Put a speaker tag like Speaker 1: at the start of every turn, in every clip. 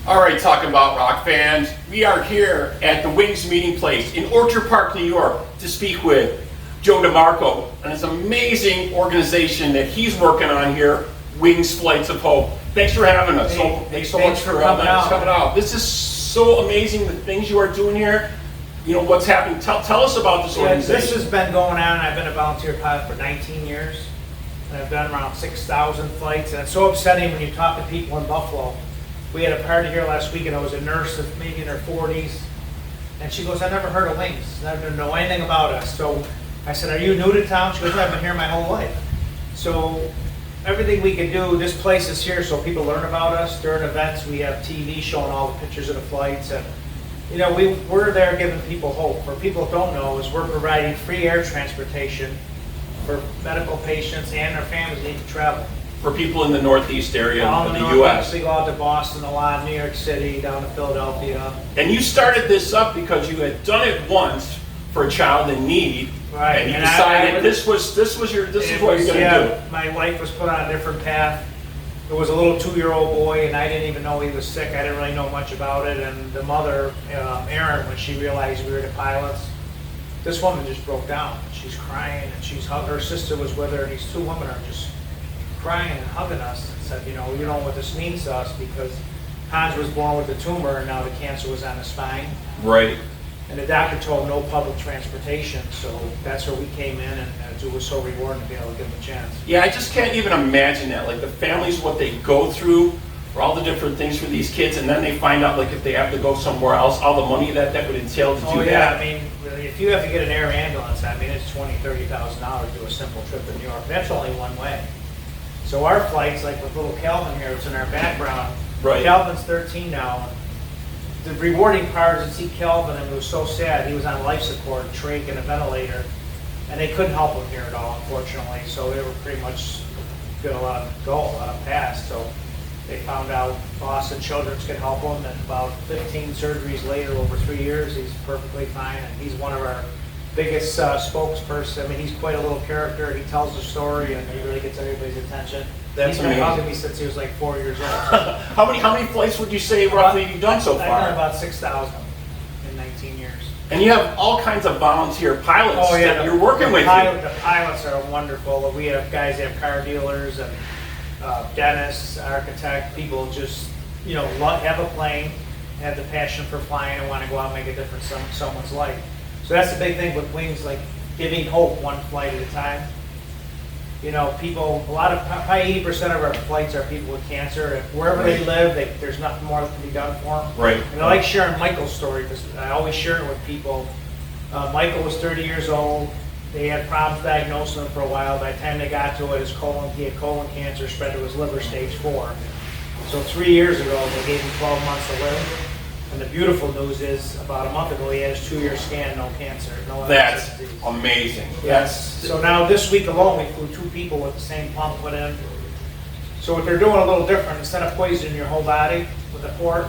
Speaker 1: All right, talking about rock fans, we are here at the Wings meeting place in Orchard Park, New York, to speak with Joe Demarco and this amazing organization that he's working on here, Wings Flights of Hope. Thanks for having us. Thanks so much for coming out. This is so amazing, the things you are doing here. You know, what's happening. Tell us about this organization.
Speaker 2: This has been going on. I've been a volunteer pilot for 19 years. And I've done around 6,000 flights. And it's so upsetting when you talk to people in Buffalo. We had a party here last week, and I was a nurse of maybe in her 40s. And she goes, I never heard of Wings. I never know anything about us. So I said, are you new to town? She goes, I've been here my whole life. So everything we can do, this place is here so people learn about us. During events, we have TV showing all the pictures of the flights. And you know, we're there giving people hope. For people who don't know, is we're providing free air transportation for medical patients and their families need to travel.
Speaker 1: For people in the Northeast area of the U.S.
Speaker 2: We go out to Boston a lot, New York City, down to Philadelphia.
Speaker 1: And you started this up because you had done it once for a child in need,
Speaker 2: right?
Speaker 1: And you decided this is what you're going to do.
Speaker 2: My life was put on a different path. There was a little 2-year-old boy, and I didn't even know he was sick. I didn't really know much about it. And the mother, Erin, when she realized we were the pilots, this woman just broke down. She's crying, and her sister was with her, and these two women are just crying and hugging us and said, you know what this means to us, because Hans was born with a tumor, and now the cancer was on his spine.
Speaker 1: Right.
Speaker 2: And the doctor told no public transportation, so that's where we came in, and it was so rewarding to be able to give them a chance.
Speaker 1: Yeah, I just can't even imagine that. Like the families, what they go through, for all the different things for these kids, and then they find out like if they have to go somewhere else, all the money that would entail to do that.
Speaker 2: Oh yeah, I mean, if you have to get an air ambulance, I mean, it's $20,000-$30,000 to do a simple trip to New York. That's only one way. So our flights, like with little Calvin here, it's in our background.
Speaker 1: Right.
Speaker 2: Calvin's 13 now. The rewarding part is to see Calvin, and it was so sad. He was on life support, trach, and a ventilator, and they couldn't help him here at all, unfortunately. So they were pretty much going to let him go, let him pass. So they found out Boston Children's could help him, and about 15 surgeries later, over 3 years, he's perfectly fine. And he's one of our biggest spokesperson. I mean, he's quite a little character. He tells the story, and he really gets everybody's attention.
Speaker 1: That's
Speaker 2: He's been hugging me since he was like 4 years old.
Speaker 1: How many flights would you say roughly you've done so far?
Speaker 2: I've done about 6,000 in 19 years.
Speaker 1: And you have all kinds of volunteer pilots that you're working with.
Speaker 2: The pilots are wonderful. We have guys that have car dealers and dentists, architects, people just, have a plane, have the passion for flying, and want to go out and make a difference in someone's life. So that's the big thing with Wings, like giving hope one flight at a time. People, probably 80% of our flights are people with cancer. Wherever they live, there's nothing more that can be done for them.
Speaker 1: Right.
Speaker 2: And I like sharing Michael's story because I always share it with people. Michael was 30 years old. They had problems diagnosing him for a while. By the time they got to it, he had colon cancer spread to his liver, stage 4. So 3 years ago, they gave him 12 months to live. And the beautiful news is, about a month ago, he had his 2-year scan, no cancer, no other
Speaker 1: That's
Speaker 2: disease.
Speaker 1: amazing.
Speaker 2: Yes. So now this week alone, we flew 2 people with the same pump put in. So what they're doing a little different, instead of poisoning your whole body with a port,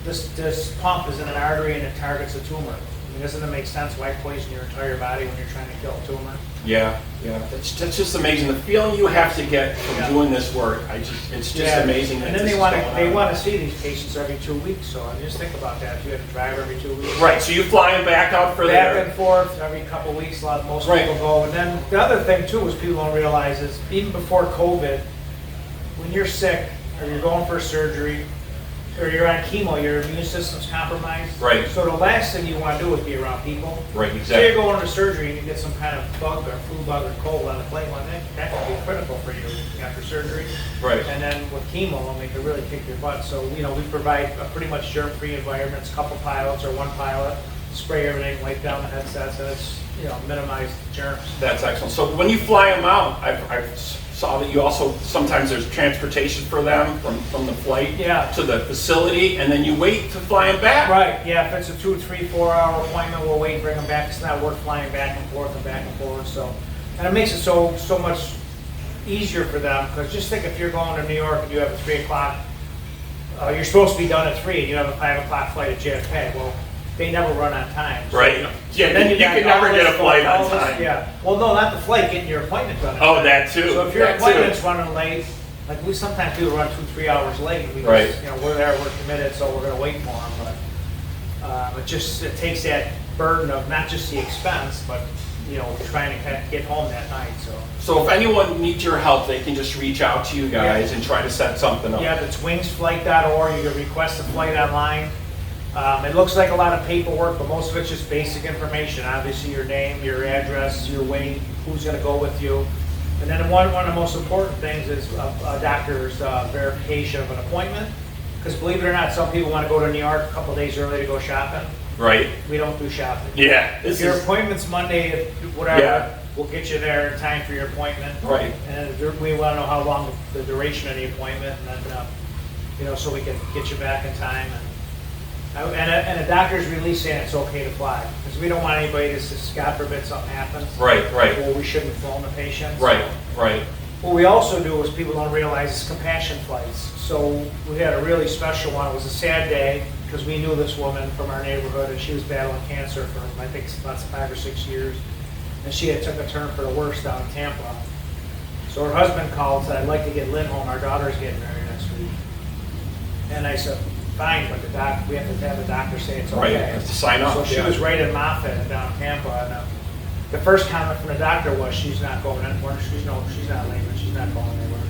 Speaker 2: this pump is in an artery and it targets a tumor. I mean, doesn't it make sense? Why poison your entire body when you're trying to kill a tumor?
Speaker 1: Yeah. That's just amazing. The feeling you have to get from doing this work, it's just amazing.
Speaker 2: And then they want to see these patients every 2 weeks. So I mean, just think about that. If you had to drive every 2 weeks.
Speaker 1: Right. So you fly them back out for
Speaker 2: back and forth every couple of weeks. Most people go. And then the other thing too is people don't realize is even before COVID, when you're sick or you're going for surgery or you're on chemo, your immune system's compromised.
Speaker 1: Right.
Speaker 2: So the last thing you want to do is be around people.
Speaker 1: Right, exactly.
Speaker 2: Say you're going to surgery and you get some kind of bug or flu bug or cold on the plane, that could be critical for you after surgery.
Speaker 1: Right.
Speaker 2: And then with chemo, they could really kick your butt. So, we provide a pretty much germ-free environments, a couple pilots or one pilot, spray everything, wipe down the headsets, and it's, minimize germs.
Speaker 1: That's excellent. So when you fly them out, I've saw that you also, sometimes there's transportation for them from the flight to the facility, and then you wait to fly them back.
Speaker 2: Right, yeah, if it's a 2, 3, 4 hour appointment, we'll wait and bring them back. It's not worth flying back and forth and back and forth. So, and it makes it so much easier for them, because just think if you're going to New York and you have a 3 o'clock, you're supposed to be done at 3 and you have a 5 o'clock flight at JFK. Well, they never run on time. So,
Speaker 1: right. Yeah, then you can never get a flight on time.
Speaker 2: Yeah. Well, no, not the flight, getting your appointment done.
Speaker 1: Oh, that too.
Speaker 2: So if your appointment's running late, like we sometimes people run 2-3 hours late. We
Speaker 1: Right.
Speaker 2: just, we're there, we're committed, so we're gonna wait for them. But it takes that burden of not just the expense, but trying to kind of get home that night.
Speaker 1: So if anyone needs your help, they can just reach out to you guys and try to set something up.
Speaker 2: Yeah, it's wingsflight.org. You can request a flight online. It looks like a lot of paperwork, but most of it's just basic information. Obviously, your name, your address, your weight, who's going to go with you. And then one of the most important things is a doctor's verification of an appointment. Because believe it or not, some people want to go to New York a couple days early to go shopping.
Speaker 1: Right.
Speaker 2: We don't do shopping.
Speaker 1: Yeah.
Speaker 2: If your appointment's Monday, whatever, we'll get you there in time for your appointment.
Speaker 1: Right.
Speaker 2: And we want to know how long the duration of the appointment, and then, so we can get you back in time. And a doctor's release saying it's okay to fly. Because we don't want anybody to, God forbid, something happens.
Speaker 1: Right.
Speaker 2: Well, we shouldn't have flown the patients.
Speaker 1: Right. Right.
Speaker 2: What we also do is people don't realize is compassion flights. So we had a really special one. It was a sad day because we knew this woman from our neighborhood and she was battling cancer for I think about 5 or 6 years. And she had took a turn for the worse down in Tampa. So her husband called and said, I'd like to get Lynn home. Our daughter's getting married next week. And I said, fine, but we have to have the doctor say it's okay.
Speaker 1: Right, have to sign off.
Speaker 2: So she was right in Moffett down in Tampa. And the first comment from the doctor was, she's not going anywhere. She's not leaving. She's not going anywhere.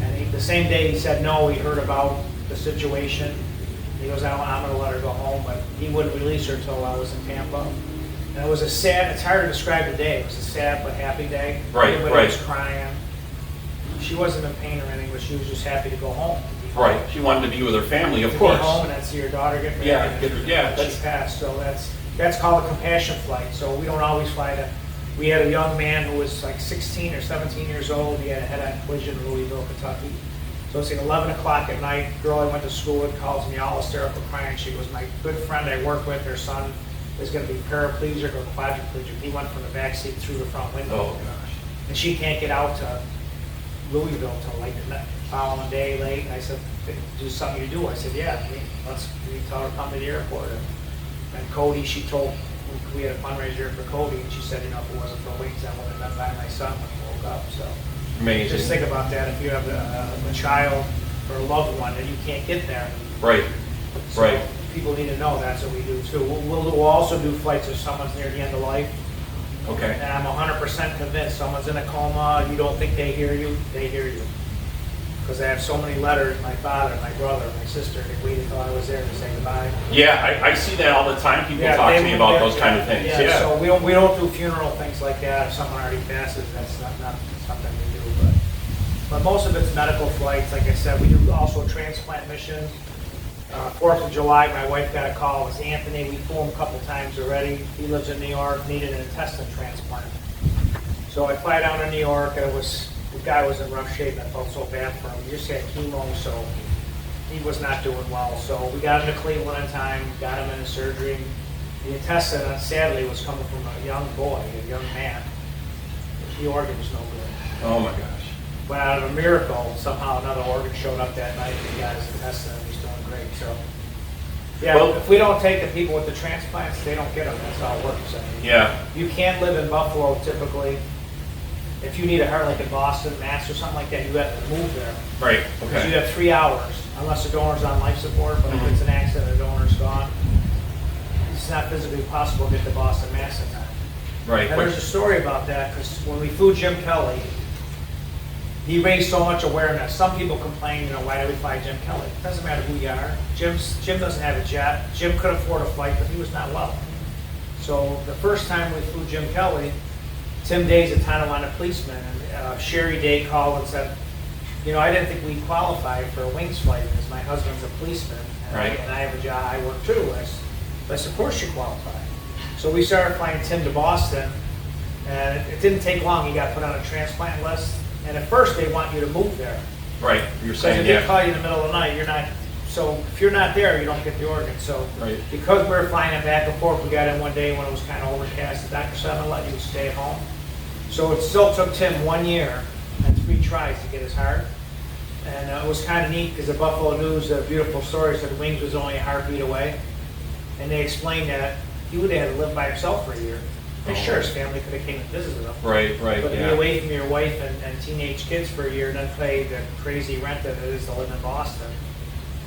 Speaker 2: And the same day he said no, he heard about the situation. He goes, I'm going to let her go home, but he wouldn't release her until I was in Tampa. And it was it's hard to describe the day. It was a sad but happy day.
Speaker 1: Right,
Speaker 2: Everybody was crying. She wasn't in pain or anything, but she was just happy to go home.
Speaker 1: Right. She wanted to be with her family, of
Speaker 2: to
Speaker 1: course.
Speaker 2: Be home and see your daughter get married. She passed. So that's called a compassion flight. So we don't always fly to. We had a young man who was like 16 or 17 years old. He had a head-on collision in Louisville, Kentucky. So it's like 11 o'clock at night. Girl I went to school with calls me all hysterical crying. She was my good friend I work with. Her son is going to be paraplegic or quadriplegic. He went from the back seat through the front window.
Speaker 1: Oh gosh.
Speaker 2: And she can't get out to Louisville till like the following day late. And I said, do something you do. I said, yeah, we tell her to come to the airport. And Cody, she told, we had a fundraiser for Cody, and she said, if it wasn't for wings, I would have been by my son when he woke up. So
Speaker 1: amazing.
Speaker 2: Just think about that. If you have a child or a loved one and you can't get there.
Speaker 1: Right.
Speaker 2: So
Speaker 1: right.
Speaker 2: People need to know that's what we do too. We'll also do flights if someone's near the end of life.
Speaker 1: Okay.
Speaker 2: And I'm 100% convinced someone's in a coma, you don't think they hear you, they hear you. Because I have so many letters, my father, my brother, my sister, they waited until I was there to say goodbye.
Speaker 1: Yeah, I see that all the time. People talk to me about those kind of things. Yeah.
Speaker 2: So we don't do funeral things like that. If someone already passes, that's not something we do. But most of it's medical flights. Like I said, we do also transplant missions. 4th of July, my wife got a call. It was Anthony. We flew him a couple times already. He lives in New York, needed an intestine transplant. So I fly down to New York, and the guy was in rough shape. I felt so bad for him. He just had chemo, so he was not doing well. So we got him to Cleveland in time, got him into surgery. The intestine, sadly, was coming from a young boy, a young man. The organ was no good.
Speaker 1: Oh my gosh.
Speaker 2: But out of a miracle, somehow another organ showed up that night, and he got his intestine, and he's doing great. So, yeah, well, if we don't take the people with the transplants, they don't get them. That's how it works. I mean,
Speaker 1: yeah.
Speaker 2: You can't live in Buffalo typically. If you need a heart like in Boston, Mass, or something like that, you have to move there.
Speaker 1: Right.
Speaker 2: Because
Speaker 1: Okay.
Speaker 2: you have 3 hours, unless the donor's on life support. But if it's an accident, the donor's gone. It's not physically possible to get to Boston, Mass in time.
Speaker 1: Right.
Speaker 2: And there's a story about that because when we flew Jim Kelly, he raised so much awareness. Some people complain, why do we fly Jim Kelly? It doesn't matter who you are. Jim doesn't have a jet. Jim could afford a flight, but he was not well. So the first time we flew Jim Kelly, Tim Day's a Tonawanda policeman, and Sherry Day called and said, I didn't think we'd qualify for a wings flight because my husband's a policeman, and,
Speaker 1: right.
Speaker 2: I have a job, I work too. I said, of course you qualify. So we started flying Tim to Boston, and it didn't take long. He got put on a transplant list, and at first they want you to move there.
Speaker 1: Right, you're saying,
Speaker 2: if they call you in the middle of the night, you're not. So if you're not there, you don't get the organ. So
Speaker 1: right.
Speaker 2: Because we were flying it back and forth, we got in one day when it was kind of overcast. The doctor said, I'm going to let you stay at home. So it still took Tim 1 year and 3 tries to get his heart. And it was kind of neat because the Buffalo News, a beautiful story, said Wings was only a heartbeat away. And they explained that he would have had to live by himself for a year. And sure, his family could have came and visited him.
Speaker 1: Right,
Speaker 2: But to be
Speaker 1: yeah.
Speaker 2: away from your wife and teenage kids for a year and then pay the crazy rent that it is to live in Boston.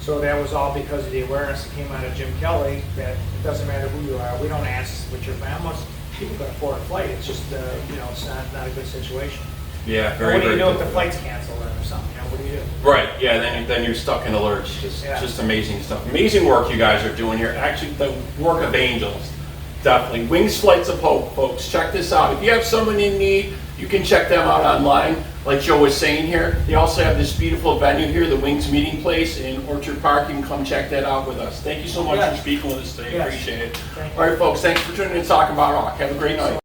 Speaker 2: So that was all because of the awareness that came out of Jim Kelly, that it doesn't matter who you are, we don't ask what your family, people can afford a flight, it's just, it's not a good situation.
Speaker 1: Yeah,
Speaker 2: What
Speaker 1: very,
Speaker 2: do you
Speaker 1: very
Speaker 2: do if the
Speaker 1: difficult.
Speaker 2: flight's canceled or something, what do you do?
Speaker 1: Right, yeah, then you're stuck in a lurch.
Speaker 2: Yeah.
Speaker 1: Just amazing stuff. Amazing work you guys are doing here. Actually, the work of angels. Definitely. Wings Flights of Hope, folks. Check this out. If you have someone in need, you can check them out online. Like Joe was saying here, they also have this beautiful venue here, the Wings Meeting Place in Orchard Park. You can come check that out with us. Thank you so much
Speaker 2: Yes.
Speaker 1: for speaking with us today.
Speaker 2: Yes.
Speaker 1: Appreciate it.
Speaker 2: Thank you.
Speaker 1: All right, folks. Thanks for tuning in and talking about rock. Have a great night.